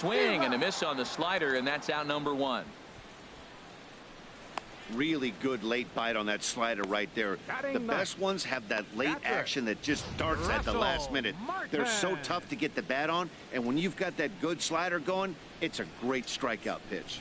swing and a miss on the slider, and that's out number one. Really good late bite on that slider right there. The best ones have that late action that just darts at the last minute. They're so tough to get the bat on, and when you've got that good slider going, it's a great strikeout pitch.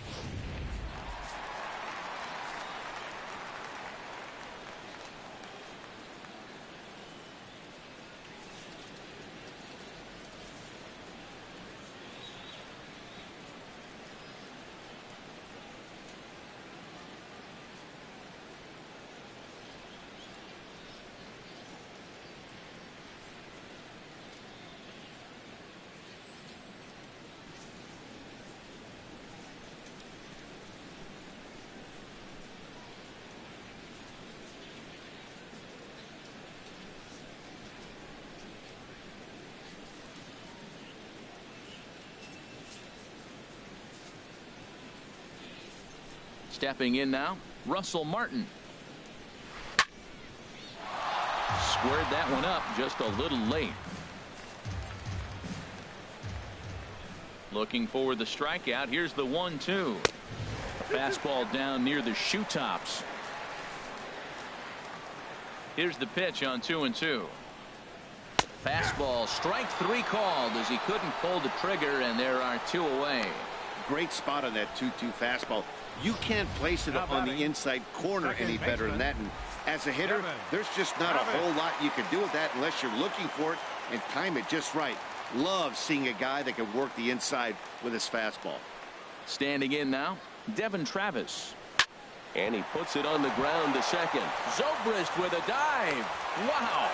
Stepping in now, Russell Martin. Squared that one up just a little late. Looking for the strikeout. Here's the 1-2. Fastball down near the shoe tops. Here's the pitch on 2-2. Fastball, strike three called as he couldn't pull the trigger, and there are two away. Great spot on that 2-2 fastball. You can't place it on the inside corner any better than that. And as a hitter, there's just not a whole lot you can do with that unless you're looking for it and time it just right. Love seeing a guy that can work the inside with his fastball. Standing in now, Devin Travis. And he puts it on the ground to second. Zobrist with a dive. Wow.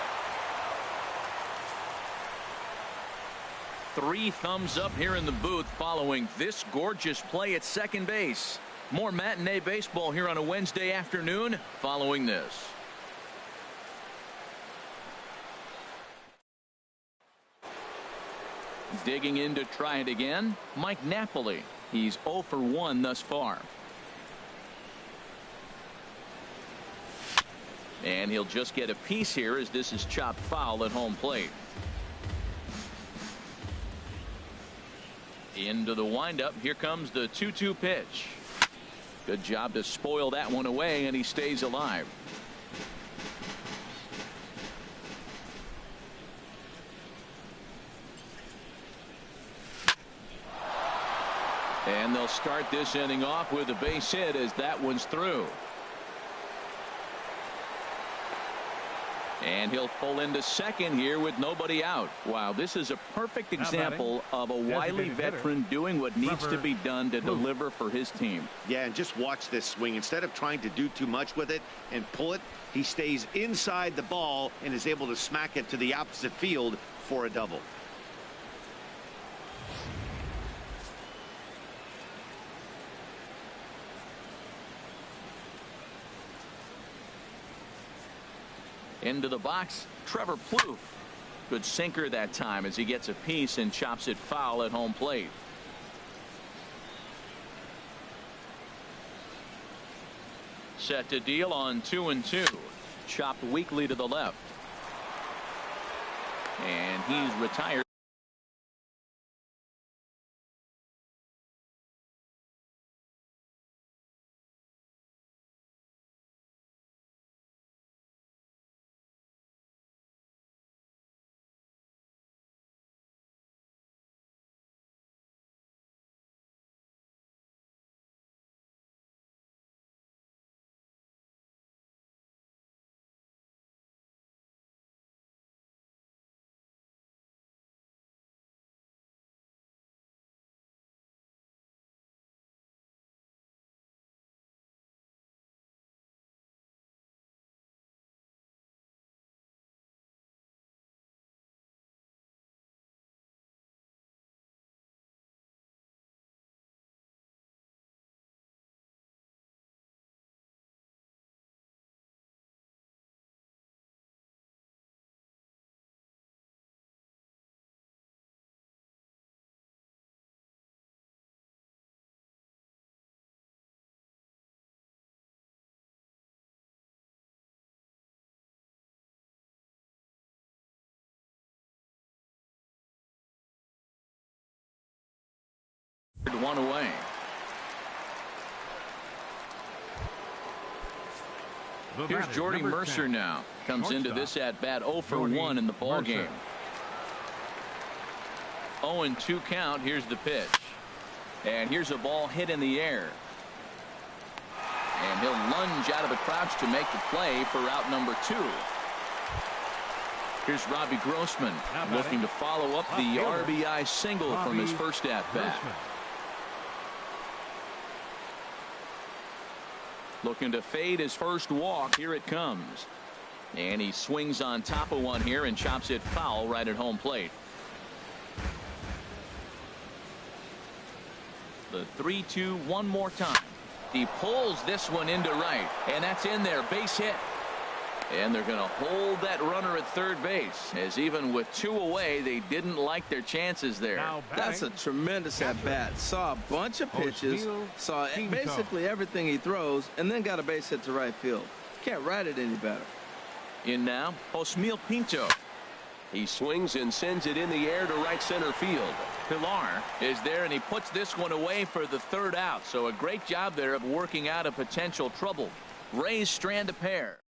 3 thumbs up here in the booth following this gorgeous play at second base. More matinee baseball here on a Wednesday afternoon following this. Digging in to try it again, Mike Napoli. He's 0 for 1 thus far. And he'll just get a piece here as this is chopped foul at home plate. Into the windup. Here comes the 2-2 pitch. Good job to spoil that one away, and he stays alive. And they'll start this inning off with a base hit as that one's through. And he'll pull into second here with nobody out. Wow, this is a perfect example of a wily veteran doing what needs to be done to deliver for his team. Yeah, and just watch this swing. Instead of trying to do too much with it and pull it, he stays inside the ball and is able to smack it to the opposite field for a double. Into the box, Trevor Plouffe. Good sinker that time as he gets a piece and chops it foul at home plate. Set to deal on 2-2. Chopped weakly to the left. And he's retired. One away. Here's Jordy Mercer now. Comes into this at bat 0 for 1 in the ball game. 0-2 count. Here's the pitch. And here's a ball hit in the air. And he'll lunge out of the crouch to make the play for out number 2. Here's Robbie Grossman looking to follow up the RBI single from his first at bat. Looking to fade his first walk. Here it comes. And he swings on top of one here and chops it foul right at home plate. The 3-2 one more time. He pulls this one into right, and that's in there. Base hit. And they're going to hold that runner at third base, as even with 2 away, they didn't like their chances there. That's a tremendous at bat. Saw a bunch of pitches, saw basically everything he throws, and then got a base hit to right field. Can't write it any better. In now, Osmil Pinto. He swings and sends it in the air to right center field. Pilar is there, and he puts this one away for the third out. So a great job there of working out a potential trouble. Rays strand a pair.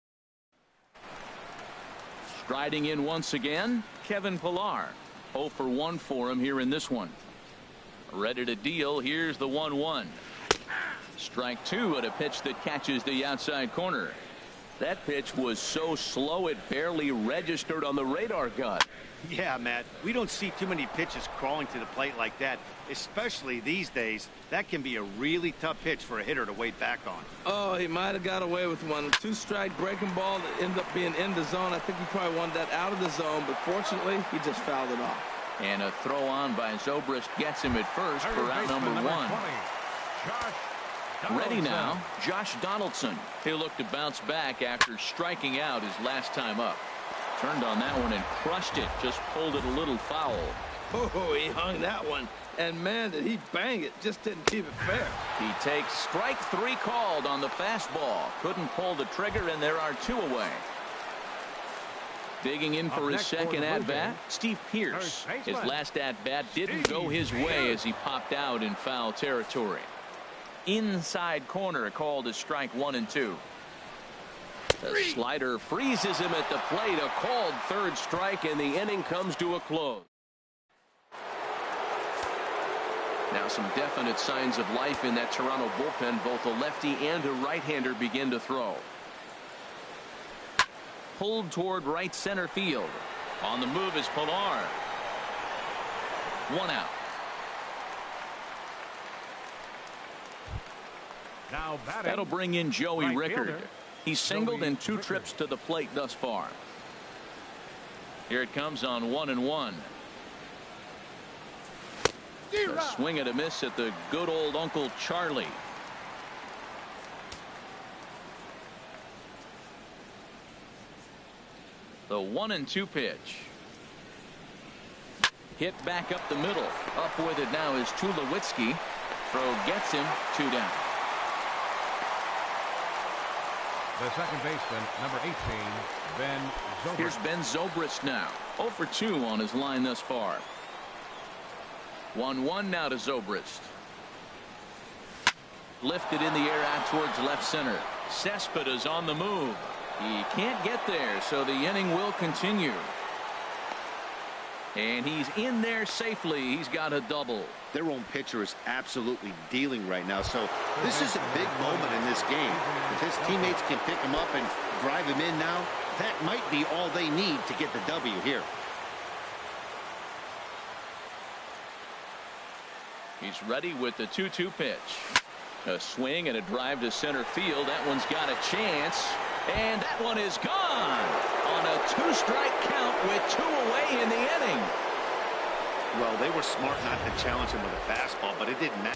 Striding in once again, Kevin Pilar. 0 for 1 for him here in this one. Ready to deal. Here's the 1-1. Strike 2 at a pitch that catches the outside corner. That pitch was so slow it barely registered on the radar gun. Yeah, Matt, we don't see too many pitches crawling to the plate like that, especially these days. That can be a really tough pitch for a hitter to wait back on. Oh, he might have got away with one. 2-strike breaking ball that ended up being in the zone. I think he probably wanted that out of the zone, but fortunately, he just fouled it off. And a throw on by Zobrist gets him at first for out number 1. Ready now, Josh Donaldson. He'll look to bounce back after striking out his last time up. Turned on that one and crushed it. Just pulled it a little foul. Oh, he hung that one. And, man, did he bang it. Just didn't keep it fair. He takes strike 3 called on the fastball. Couldn't pull the trigger, and there are 2 away. Digging in for his second at-bat, Steve Pearce. His last at-bat didn't go his way as he popped out in foul territory. Inside corner called as strike 1 and 2. The slider freezes him at the plate. A called third strike, and the inning comes to a close. Now some definite signs of life in that Toronto bullpen. Both a lefty and a right-hander begin to throw. Pulled toward right center field. On the move is Pilar. 1 out. That'll bring in Joey Rickard. He's singled in 2 trips to the plate thus far. Here it comes on 1-1. A swing and a miss at the good old Uncle Charlie. The 1-2 pitch. Hit back up the middle. Up with it now is Tulowitzki. Throw gets him 2 down. The second baseman, number 18, Ben Zobrist. Here's Ben Zobrist now. 0 for 2 on his line thus far. 1-1 now to Zobrist. Lifted in the air out towards left center. Cespedes on the move. He can't get there, so the inning will continue. And he's in there safely. He's got a double. Their own pitcher is absolutely dealing right now, so this is a big moment in this game. If his teammates can pick him up and drive him in now, that might be all they need to get the W here. He's ready with the 2-2 pitch. A swing and a drive to center field. That one's got a chance, and that one is gone on a 2-strike count with 2 away in the inning. Well, they were smart not to challenge him with a fastball, but it didn't matter.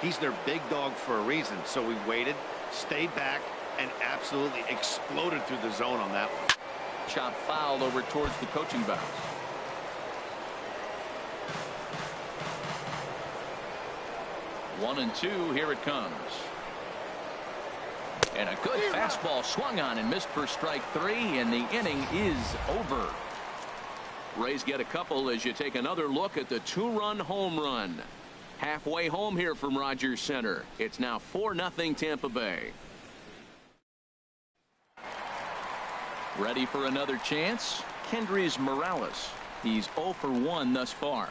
He's their big dog for a reason. So we waited, stayed back, and absolutely exploded through the zone on that one. Chop fouled over towards the coaching box. One and two, here it comes. And a good fastball swung on and missed for strike three, and the inning is over. Rays get a couple as you take another look at the two-run home run. Halfway home here from Rogers Center. It's now 4-0 Tampa Bay. Ready for another chance? Kendrys Morales. He's 0 for 1 thus far.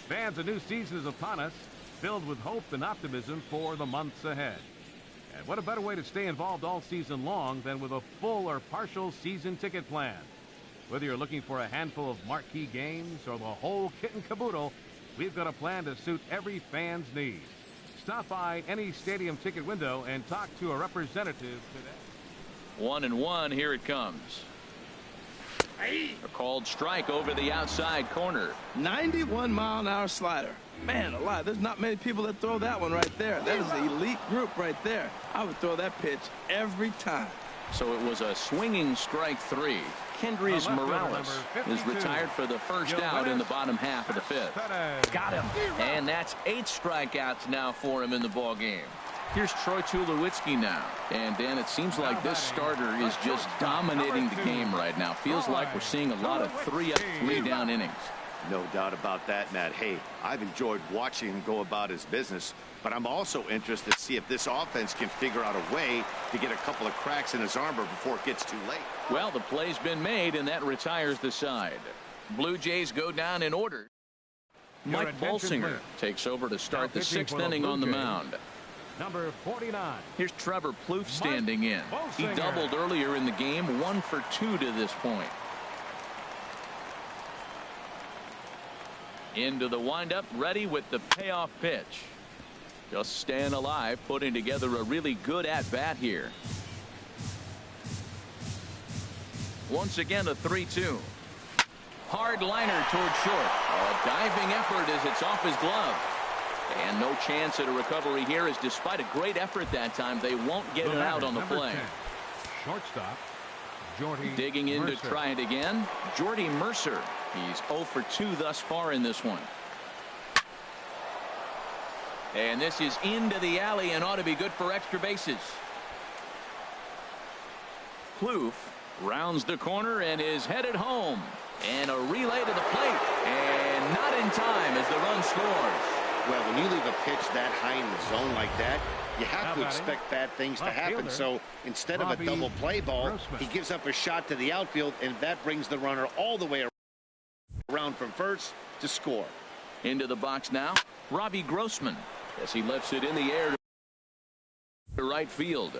Fans, a new season is upon us, filled with hope and optimism for the months ahead. And what a better way to stay involved all season long than with a full or partial season ticket plan. Whether you're looking for a handful of marquee games or the whole kit and caboodle, we've got a plan to suit every fan's needs. Stop by any stadium ticket window and talk to a representative today. 1-1, here it comes. A called strike over the outside corner. 91-mile-an-hour slider. Man alive, there's not many people that throw that one right there. That is an elite group right there. I would throw that pitch every time. So it was a swinging strike three. Kendrys Morales is retired for the first out in the bottom half of the fifth. Got him. And that's 8 strikeouts now for him in the ball game. Here's Troy Tulowitzki now. And, Dan, it seems like this starter is just dominating the game right now. Feels like we're seeing a lot of 3-up, 3-down innings. No doubt about that, Matt. Hey, I've enjoyed watching him go about his business, but I'm also interested to see if this offense can figure out a way to get a couple of cracks in his armor before it gets too late. Well, the play's been made, and that retires the side. Blue Jays go down in order. Mike Bolsinger takes over to start the 6th inning on the mound. Number 49. Here's Trevor Plouffe standing in. He doubled earlier in the game, 1 for 2 to this point. Into the windup, ready with the payoff pitch. Just staying alive, putting together a really good at-bat here. Once again, a 3-2. Hard liner toward short. A diving effort as it's off his glove. And no chance at a recovery here, as despite a great effort that time, they won't get it out on the play. 10, shortstop, Jordy digging in Mercer. to try it again. Jordy Mercer. He's 0 for 2 thus far in this one. And this is into the alley and ought to be good for extra bases. Plouffe rounds the corner and is headed home. And a relay to the plate. And not in time as the run scores. Well, when you leave a pitch that high in the zone like that, you have to expect bad things to happen. So instead of a double play ball, he gives up a shot to the outfield, and that brings the runner all the way around from first to score. Into the box now, Robbie Grossman, as he lifts it in the air to right field.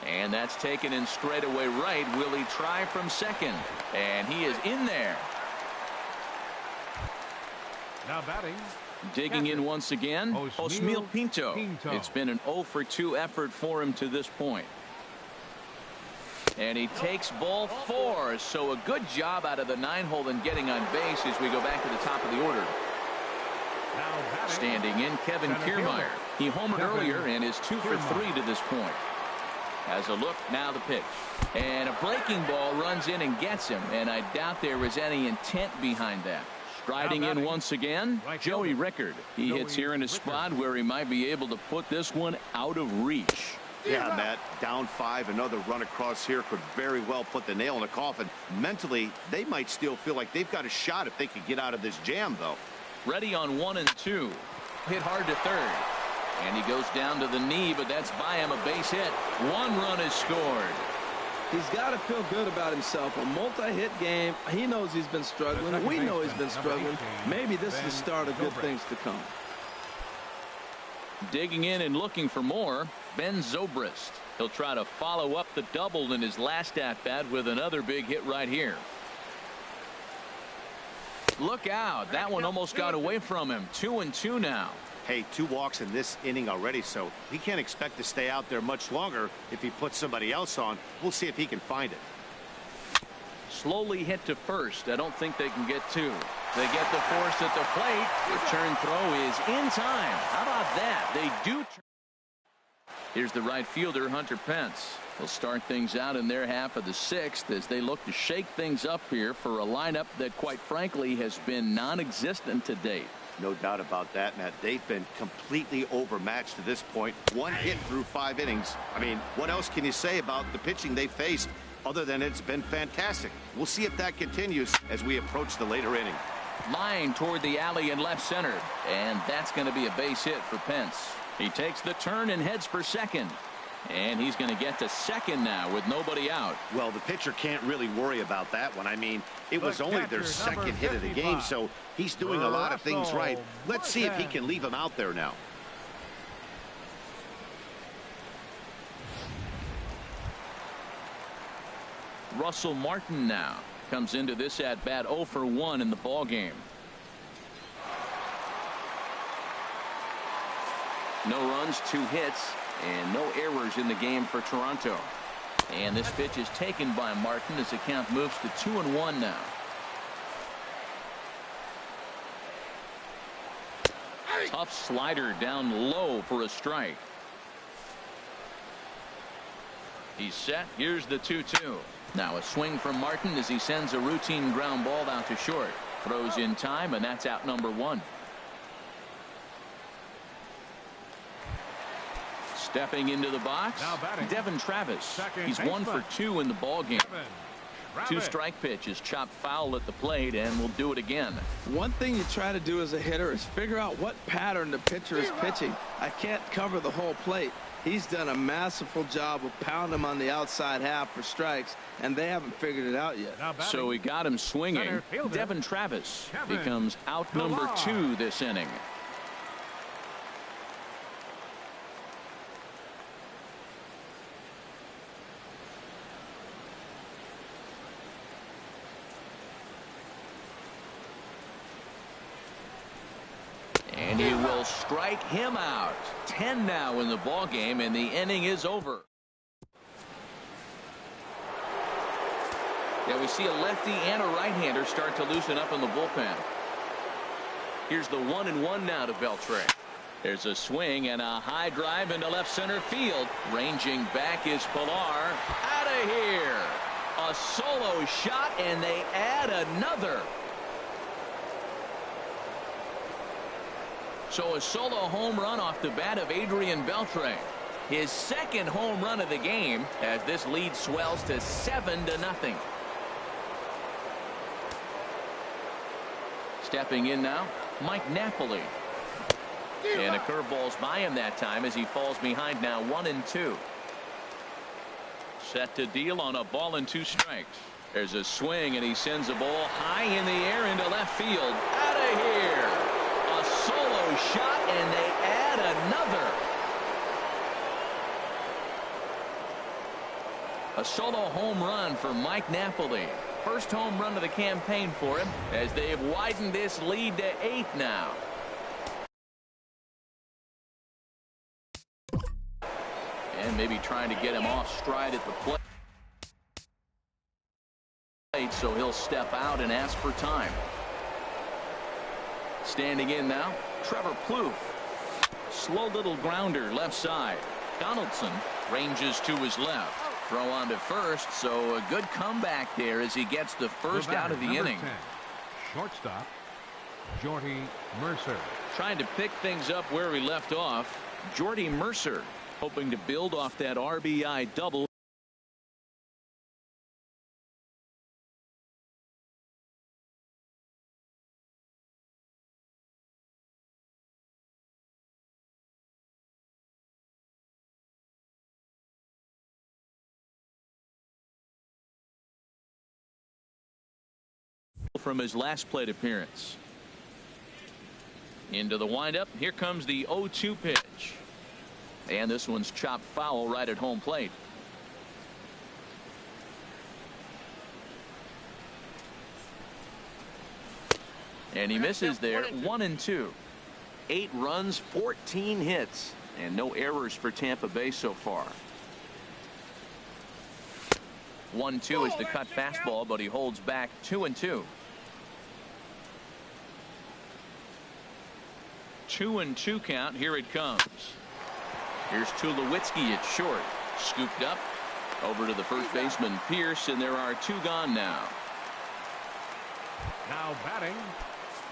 And that's taken in straightaway right. Will he try from second? And he is in there. Now batting. Digging in once again, Osmeal Pinto. It's been an 0 for 2 effort for him to this point. And he takes ball 4. So a good job out of the 9-hole in getting on base as we go back to the top of the order. Standing in, Kevin Kiermaier. He homered earlier and is 2 for 3 to this point. As a look, now the pitch. And a breaking ball runs in and gets him. And I doubt there was any intent behind that. Striding in once again, Joey Rickard. He hits here in a spot where he might be able to put this one out of reach. Yeah, Matt, down 5, another run across here could very well put the nail in the coffin. Mentally, they might still feel like they've got a shot if they could get out of this jam, though. Ready on 1 and 2. Hit hard to third. And he goes down to the knee, but that's by him, a base hit. 1 run is scored. He's got to feel good about himself. A multi-hit game. He knows he's been struggling. We know he's been struggling. Maybe this is the start of good things to come. Digging in and looking for more, Ben Zobrist. He'll try to follow up the double in his last at-bat with another big hit right here. Look out. That one almost got away from him. 2 and 2 now. Hey, 2 walks in this inning already, so he can't expect to stay out there much longer if he puts somebody else on. We'll see if he can find it. Slowly hit to first. I don't think they can get 2. They get the force at the plate. Return throw is in time. How about that? They do. Here's the right fielder, Hunter Pence. They'll start things out in their half of the 6th as they look to shake things up here for a lineup that, quite frankly, has been non-existent to date. No doubt about that, Matt. They've been completely overmatched to this point. 1 hit through 5 innings. I mean, what else can you say about the pitching they faced other than it's been fantastic? We'll see if that continues as we approach the later inning. Line toward the alley in left center, and that's going to be a base hit for Pence. He takes the turn and heads for second. And he's going to get to second now with nobody out. Well, the pitcher can't really worry about that one. I mean, it was only their second hit of the game, so he's doing a lot of things right. Let's see if he can leave him out there now. Russell Martin now comes into this at bat 0 for 1 in the ball game. No runs, 2 hits, and no errors in the game for Toronto. And this pitch is taken by Martin as the count moves to 2-1 now. Tough slider down low for a strike. He's set. Here's the 2-2. Now a swing from Martin as he sends a routine ground ball out to short. Throws in time, and that's out number 1. Stepping into the box, Devin Travis. He's 1 for 2 in the ball game. 2 strike pitches, chopped foul at the plate, and will do it again. One thing you try to do as a hitter is figure out what pattern the pitcher is pitching. I can't cover the whole plate. He's done a masterful job of pounding him on the outside half for strikes, and they haven't figured it out yet. So he got him swinging. Devin Travis becomes out number 2 this inning. And he will strike him out. 10 now in the ball game, and the inning is over. Yeah, we see a lefty and a right-hander start to loosen up in the bullpen. Here's the 1-1 now to Beltre. There's a swing and a high drive into left center field. Ranging back is Pilar. Out of here. A solo shot, and they add another. So a solo home run off the bat of Adrian Beltre. His second home run of the game as this lead swells to 7-0. Stepping in now, Mike Napoli. And a curveball's by him that time as he falls behind now 1-2. Set to deal on a ball and 2 strikes. There's a swing, and he sends a ball high in the air into left field. Out of here. A solo shot, and they add another. A solo home run for Mike Napoli. First home run of the campaign for him as they've widened this lead to 8 now. And maybe trying to get him off stride at the plate, so he'll step out and ask for time. Standing in now, Trevor Plouffe. Slow little grounder left side. Donaldson ranges to his left. Throw on to first, so a good comeback there as he gets the first out of the inning. 10, shortstop, Jordy Mercer. Trying to pick things up where we left off. Jordy Mercer hoping to build off that RBI double. from his last plate appearance. Into the windup. Here comes the 0-2 pitch. And this one's chopped foul right at home plate. And he misses there. 1-2. 8 runs, 14 hits, and no errors for Tampa Bay so far. 1-2 is the cut fastball, but he holds back. 2-2. 2-2 count. Here it comes. Here's Tulowitzki at short. Scooped up over to the first baseman Pierce, and there are 2 gone now. Now batting.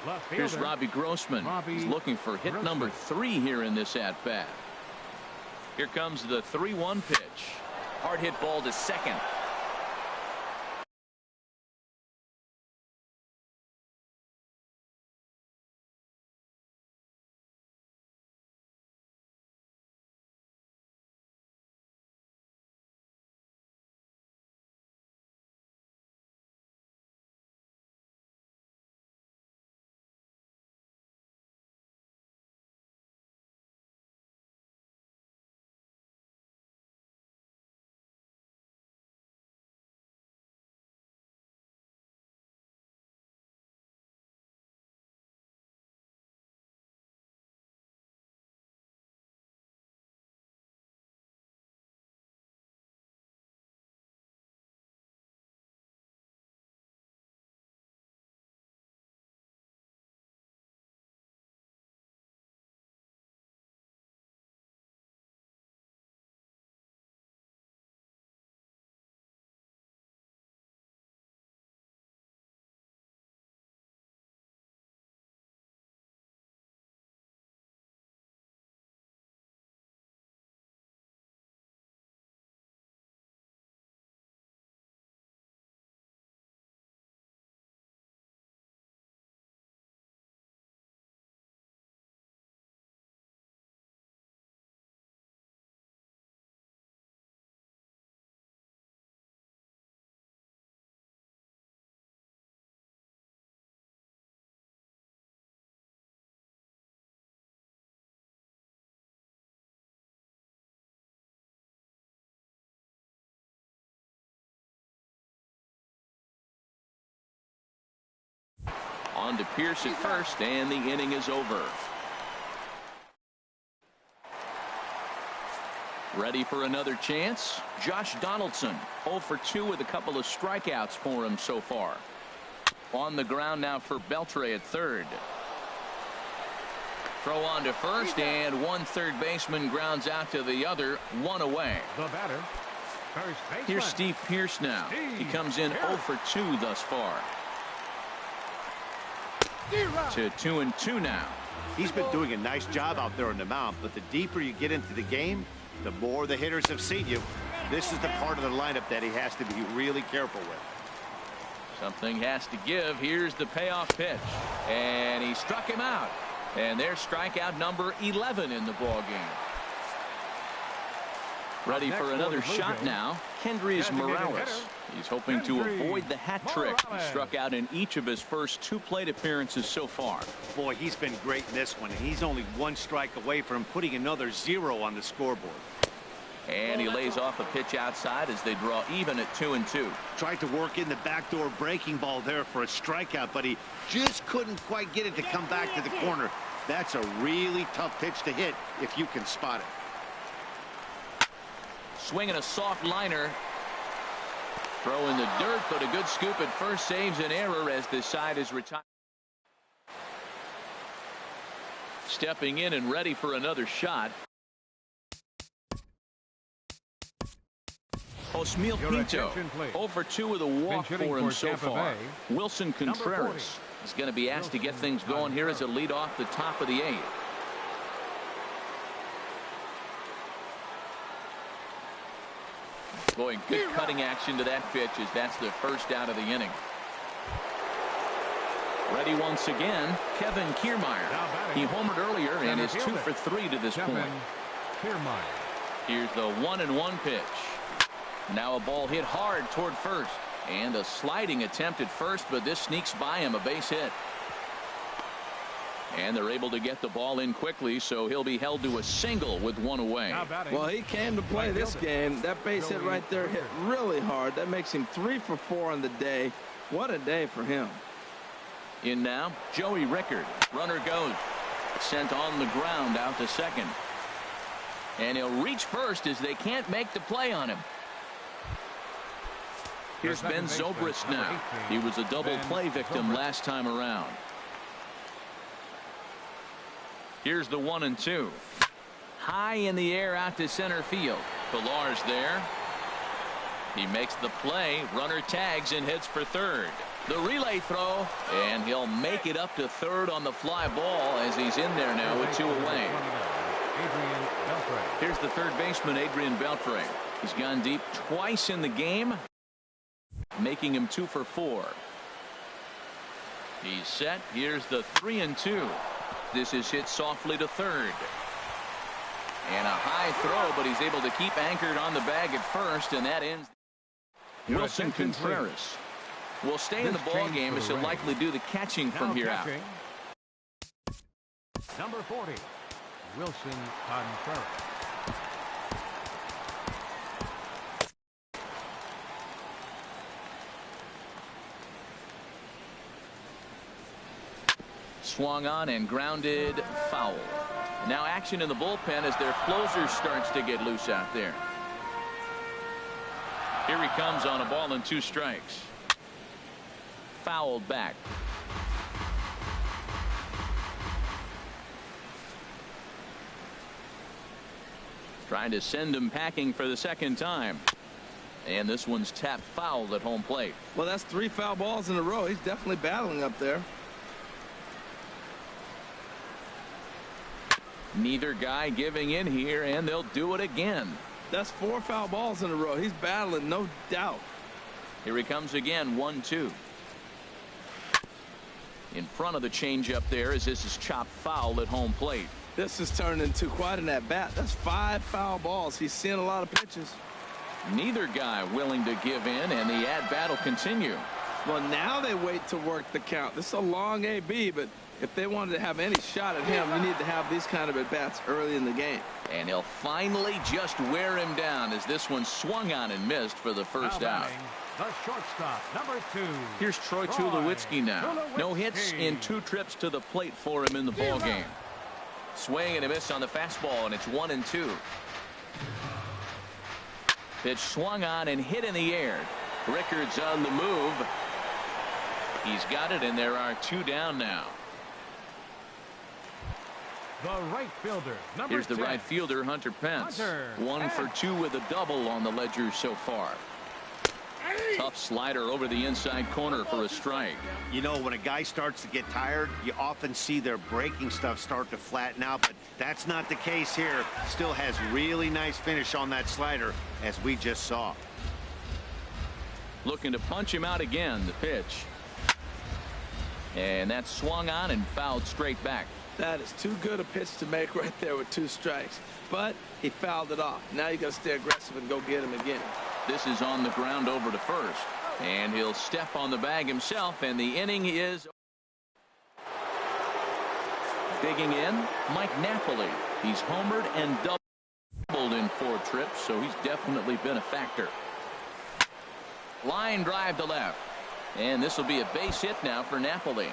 Left fielder. Here's Robbie Grossman. He's looking for hit number 3 here in this at bat. Here comes the 3-1 pitch. Hard hit ball to second. On to Pierce at first, and the inning is over. Ready for another chance? Josh Donaldson, 0 for 2 with a couple of strikeouts for him so far. On the ground now for Beltre at third. Throw on to first, and one third baseman grounds out to the other, 1 away. The batter, first baseman. Here's Steve Pierce now. He comes in 0 for 2 thus far. To 2-2 now. He's been doing a nice job out there on the mound, but the deeper you get into the game, the more the hitters have seen you. This is the part of the lineup that he has to be really careful with. Something has to give. Here's the payoff pitch, and he struck him out. And there's strikeout number 11 in the ball game. Ready for another shot now. Kendrys Morales. He's hoping to avoid the hat trick. He struck out in each of his first 2 plate appearances so far. Boy, he's been great in this one, and he's only 1 strike away from putting another 0 on the scoreboard. And he lays off a pitch outside as they draw even at 2-2. Tried to work in the backdoor breaking ball there for a strikeout, but he just couldn't quite get it to come back to the corner. That's a really tough pitch to hit if you can spot it. Swinging a soft liner. Throw in the dirt, but a good scoop at first saves an error as this side is retired. Stepping in and ready for another shot. Osmeal Pinto, 0 for 2 with a walk for him so far. Wilson Contreras is going to be asked to get things going here as a lead off the top of the 8th. Boy, good cutting action to that pitch as that's the first out of the inning. Ready once again, Kevin Kiermaier. He homered earlier and is 2 for 3 to this point. Here's the 1-1 pitch. Now a ball hit hard toward first. And a sliding attempt at first, but this sneaks by him, a base hit. And they're able to get the ball in quickly, so he'll be held to a single with one away. Well, he came to play this game. That base hit right there hit really hard. That makes him 3 for 4 on the day. What a day for him. In now, Joey Rickard. Runner goes. Sent on the ground out to second. And he'll reach first as they can't make the play on him. Here's Ben Zobrist now. He was a double play victim last time around. Here's the 1-2. High in the air out to center field. Pillar's there. He makes the play. Runner tags and heads for third. The relay throw, and he'll make it up to third on the fly ball as he's in there now with 2 away. Here's the third baseman, Adrian Beltre. He's gone deep twice in the game, making him 2 for 4. He's set. Here's the 3-2. This is hit softly to third. And a high throw, but he's able to keep anchored on the bag at first, and that ends. Wilson Contreras will stay in the ball game as he'll likely do the catching from here out. Number 40, Wilson Contreras. Swung on and grounded foul. Now action in the bullpen as their closer starts to get loose out there. Here he comes on a ball and 2 strikes. Fouled back. Trying to send him packing for the second time. And this one's tapped foul at home plate. Well, that's 3 foul balls in a row. He's definitely battling up there. Neither guy giving in here, and they'll do it again. That's 4 foul balls in a row. He's battling, no doubt. Here he comes again, 1-2. In front of the changeup there as this is chopped foul at home plate. This has turned into quite an at-bat. That's 5 foul balls. He's seeing a lot of pitches. Neither guy willing to give in, and the at-bat will continue. Well, now they wait to work the count. This is a long AB, but if they wanted to have any shot at him, you need to have these kind of at-bats early in the game. And he'll finally just wear him down as this one swung on and missed for the first out. The shortstop, number 2. Here's Troy Tulowitzki now. No hits in 2 trips to the plate for him in the ball game. Swing and a miss on the fastball, and it's 1-2. Pitch swung on and hit in the air. Rickard's on the move. He's got it, and there are 2 down now. The right fielder, number Here's the 10. right fielder, Hunter Pence. 1 for 2 with a double on the ledger so far. Tough slider over the inside corner for a strike. You know, when a guy starts to get tired, you often see their breaking stuff start to flatten out, but that's not the case here. Still has really nice finish on that slider, as we just saw. Looking to punch him out again. The pitch. And that's swung on and fouled straight back. That is too good a pitch to make right there with 2 strikes. But he fouled it off. Now you got to stay aggressive and go get him again. This is on the ground over to first. And he'll step on the bag himself, and the inning is digging in. Mike Napoli. He's homered and doubled in 4 trips, so he's definitely been a factor. Line drive to left. And this will be a base hit now for Napoli.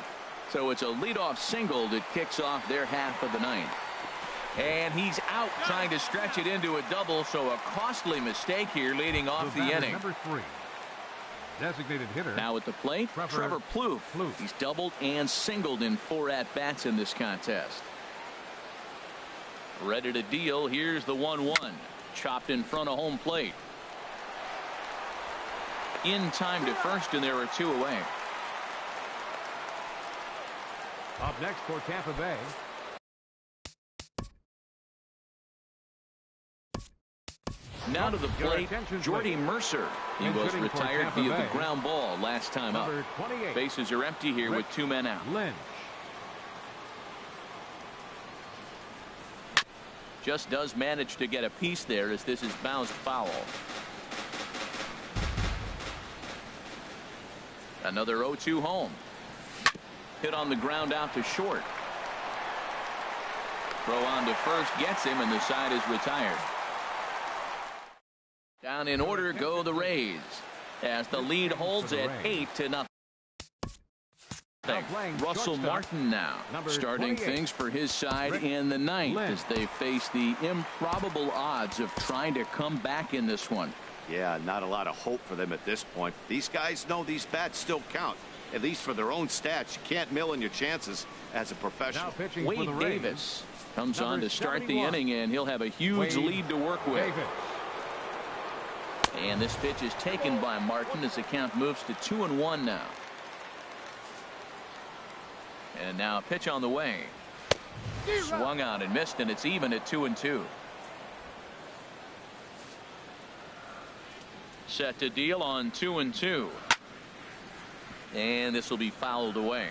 So it's a leadoff single that kicks off their half of the 9th. And he's out trying to stretch it into a double, so a costly mistake here leading off the inning. Number 3. Designated hitter. Now at the plate, Trevor Plouffe. He's doubled and singled in 4 at-bats in this contest. Ready to deal. Here's the 1-1. Chopped in front of home plate. In time to first, and there are 2 away. Up next for Tampa Bay. Now to the plate, Jordy Mercer. He was retired via the ground ball last time up. Bases are empty here with 2 men out. Lynch. Just does manage to get a piece there as this is bounced foul. Another 0-2 home. Hit on the ground out to short. Throw on to first gets him, and the side is retired. Down in order go the Rays as the lead holds at 8-0. Russell Martin now starting things for his side in the ninth as they face the improbable odds of trying to come back in this one. Yeah, not a lot of hope for them at this point. These guys know these bats still count, at least for their own stats. You can't mill in your chances as a professional. Wade Davis comes on to start the inning, and he'll have a huge lead to work with. And this pitch is taken by Martin as the count moves to 2-1 now. And now a pitch on the way. Swung on and missed, and it's even at 2-2. Set to deal on 2-2. And this will be fouled away.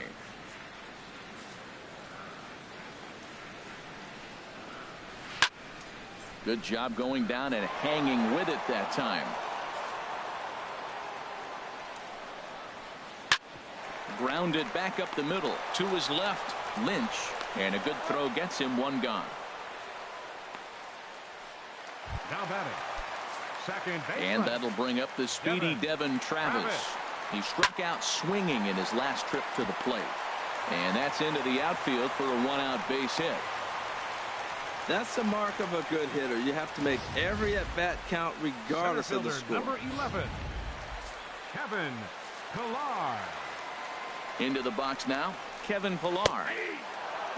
Good job going down and hanging with it that time. Grounded back up the middle to his left. Lynch, and a good throw gets him one gone. Now batting, second baseman. And that'll bring up the speedy Devin Travis. He struck out swinging in his last trip to the plate. And that's into the outfield for a one-out base hit. That's the mark of a good hitter. You have to make every at-bat count regardless of the score. Number 11, Kevin Pillar. Into the box now, Kevin Pillar.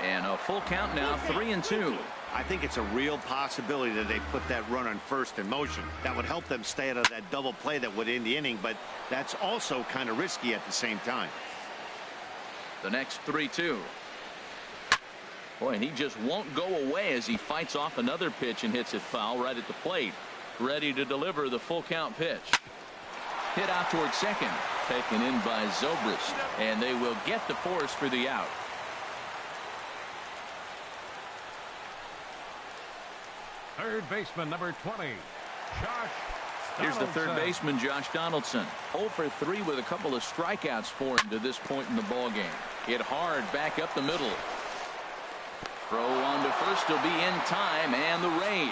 And a full count now, 3-2. I think it's a real possibility that they put that run on first in motion. That would help them stay out of that double play that would end the inning, but that's also kind of risky at the same time. The next 3-2. Boy, and he just won't go away as he fights off another pitch and hits it foul right at the plate. Ready to deliver the full count pitch. Hit out towards second. Taken in by Zobrist, and they will get the force for the out. Third baseman, number 20, Josh Here's the Donaldson. third baseman, Josh Donaldson. 0 for 3 with a couple of strikeouts for him to this point in the ball game. Hit hard back up the middle. Throw on to first will be in time, and the Rays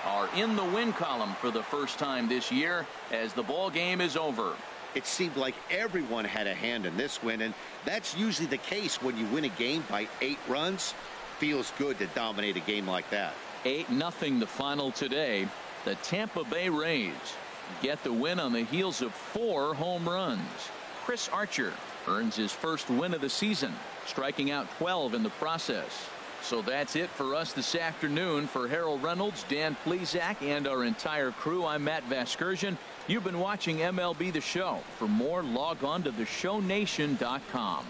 are in the win column for the first time this year as the ball game is over. It seemed like everyone had a hand in this win, and that's usually the case when you win a game by 8 runs. Feels good to dominate a game like that. 8-0 the final today. The Tampa Bay Rays get the win on the heels of 4 home runs. Chris Archer earns his first win of the season, striking out 12 in the process. So that's it for us this afternoon. For Harold Reynolds, Dan Plesac, and our entire crew, I'm Matt Vasgersian. You've been watching MLB The Show. For more, log on to theshownation.com.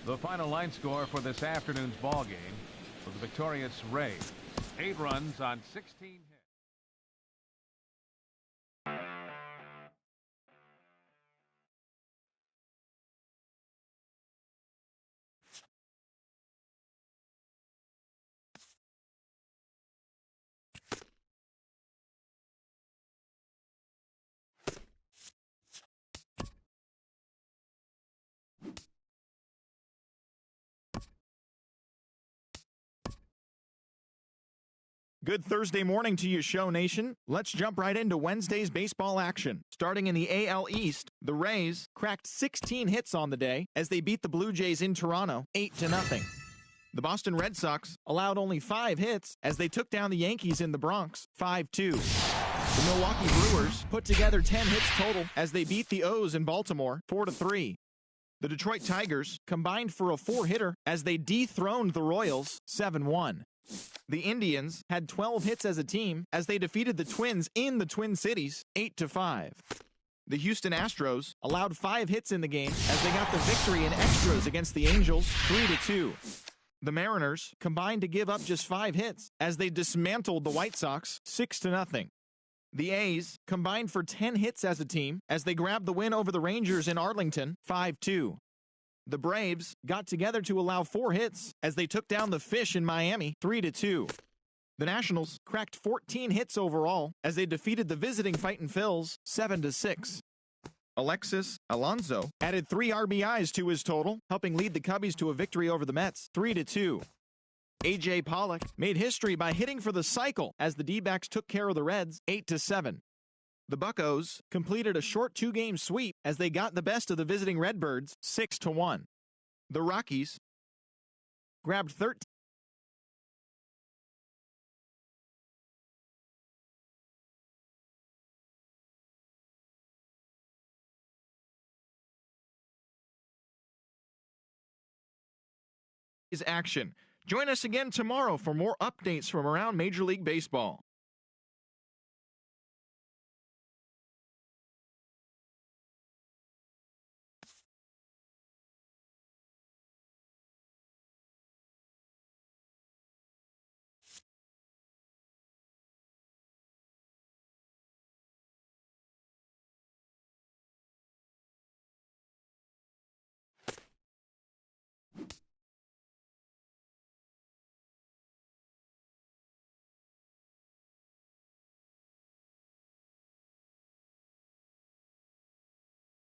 The final line score for this afternoon's ball game was the victorious Rays. 8 runs on 16 hits. Good Thursday morning to you, Show Nation. Let's jump right into Wednesday's baseball action. Starting in the AL East, the Rays cracked 16 hits on the day as they beat the Blue Jays in Toronto 8-0. The Boston Red Sox allowed only 5 hits as they took down the Yankees in the Bronx 5-2. The Milwaukee Brewers put together 10 hits total as they beat the O's in Baltimore 4-3. The Detroit Tigers combined for a 4-hitter as they dethroned the Royals 7-1. The Indians had 12 hits as a team as they defeated the Twins in the Twin Cities 8-5. The Houston Astros allowed 5 hits in the game as they got the victory in extras against the Angels 3-2. The Mariners combined to give up just 5 hits as they dismantled the White Sox 6-0. The A's combined for 10 hits as a team as they grabbed the win over the Rangers in Arlington 5-2. The Braves got together to allow 4 hits as they took down the Fish in Miami 3-2. The Nationals cracked 14 hits overall as they defeated the visiting Fightin' Phils 7-6. Alexis Alonso added 3 RBIs to his total, helping lead the Cubbies to a victory over the Mets 3-2. A.J. Pollock made history by hitting for the cycle as the D-backs took care of the Reds 8-7. The Buccos completed a short 2-game sweep as they got the best of the visiting Redbirds 6-1. The Rockies grabbed 13 action. Join us again tomorrow for more updates from around Major League Baseball.